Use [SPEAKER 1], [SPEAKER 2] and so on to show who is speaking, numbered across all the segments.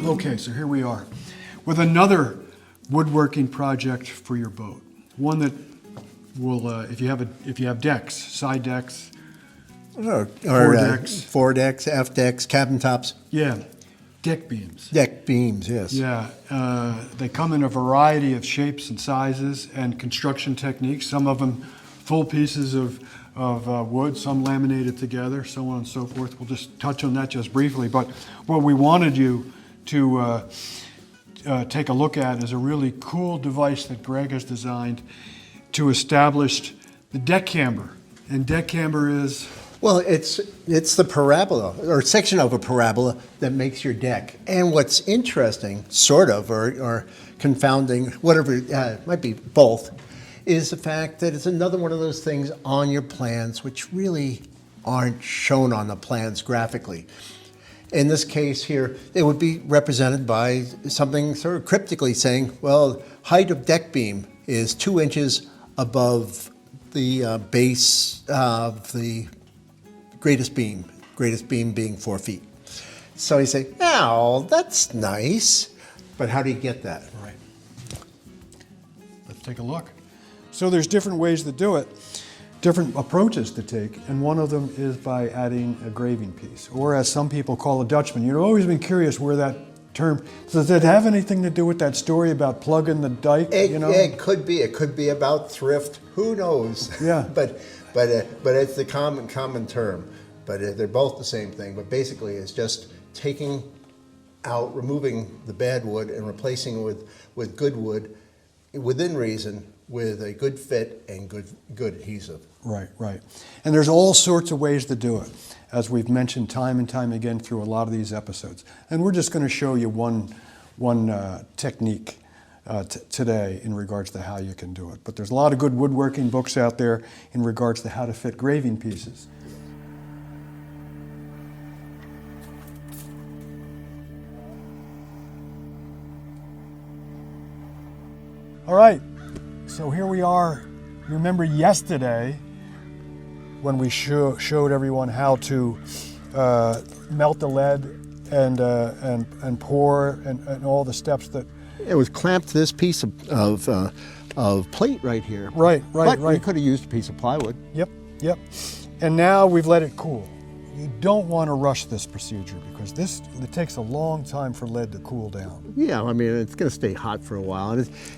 [SPEAKER 1] Okay, so here we are with another woodworking project for your boat. One that will, if you have decks, side decks,
[SPEAKER 2] foredecks, aft decks, cabin tops.
[SPEAKER 1] yeah, deck beams.
[SPEAKER 2] Deck beams, yes.
[SPEAKER 1] Yeah, they come in a variety of shapes and sizes and construction techniques. Some of them full pieces of wood, some laminated together, so on and so forth. We'll just touch on that just briefly. But what we wanted you to take a look at is a really cool device that Greg has designed to establish the deck camber. And deck camber is?
[SPEAKER 2] Well, it's the parabola, or section of a parabola that makes your deck. And what's interesting, sort of, or confounding, whatever, it might be both, is the fact that it's another one of those things on your plans which really aren't shown on the plans graphically. In this case here, it would be represented by something sort of cryptically saying, well, height of deck beam is 2 inches above the base of the greatest beam being 4 feet. So you say, oh, that's nice, but how do you get that?
[SPEAKER 1] Right. Let's take a look. So there's different ways to do it, different approaches to take, and one of them is by adding a graving piece, or as some people call a dutchman. You've always been curious where that term, does it have anything to do with that story about plugging the dike?
[SPEAKER 2] It could be. It could be about thrift. Who knows?
[SPEAKER 1] Yeah.
[SPEAKER 2] but it's the common term. But they're both the same thing. But basically, it's just taking out, removing the bad wood and replacing it with good wood, within reason, with a good fit and good adhesive.
[SPEAKER 1] Right, right. And there's all sorts of ways to do it, as we've mentioned time and time again through a lot of these episodes. And we're just going to show you one technique today in regards to how you can do it. But there's a lot of good woodworking books out there in regards to how to fit graving pieces. All right, so here we are. You remember yesterday when we showed everyone how to melt the lead and pour and all the steps that.
[SPEAKER 2] It was clamped to this piece of plate right here.
[SPEAKER 1] Right.
[SPEAKER 2] But we could have used a piece of plywood.
[SPEAKER 1] Yep. And now we've let it cool. You don't want to rush this procedure because it takes a long time for lead to cool down.
[SPEAKER 2] Yeah, I mean, it's going to stay hot for a while.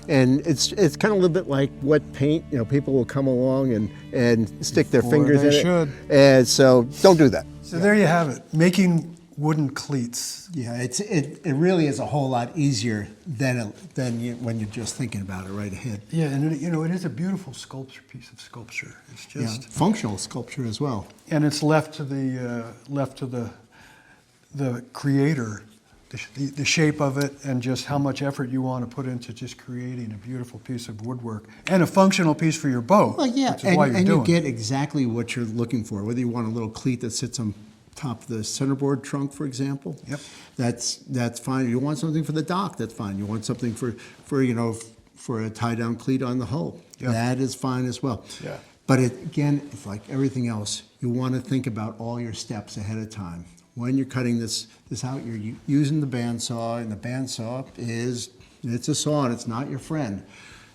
[SPEAKER 2] And it's kind of a little bit like wet paint. You know, people will come along and stick their fingers in it.
[SPEAKER 1] They should.
[SPEAKER 2] And so don't do that.
[SPEAKER 1] So there you have it, making wooden cleats.
[SPEAKER 2] Yeah, it really is a whole lot easier than when you're just thinking about it right ahead.
[SPEAKER 1] Yeah, and it is a beautiful piece of sculpture. It's just
[SPEAKER 2] functional sculpture as well.
[SPEAKER 1] And it's left to the creator, the shape of it, and just how much effort you want to put into just creating a beautiful piece of woodwork and a functional piece for your boat.
[SPEAKER 2] Well, yeah,
[SPEAKER 1] which is why you're
[SPEAKER 2] and
[SPEAKER 1] doing
[SPEAKER 2] you get exactly what you're looking for. Whether you want a little cleat that sits on top of the centerboard trunk, for example.
[SPEAKER 1] Yep.
[SPEAKER 2] That's fine. You want something for the dock, that's fine. You want something for a tie-down cleat on the hull. Yep. That is fine as well.
[SPEAKER 1] Yeah.
[SPEAKER 2] But again, it's like everything else. You want to think about all your steps ahead of time. When you're cutting this out, you're using the bandsaw, and the bandsaw it's a saw and it's not your friend.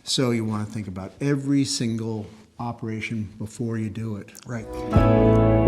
[SPEAKER 2] So you want to think about every single operation before you do it.
[SPEAKER 1] Right.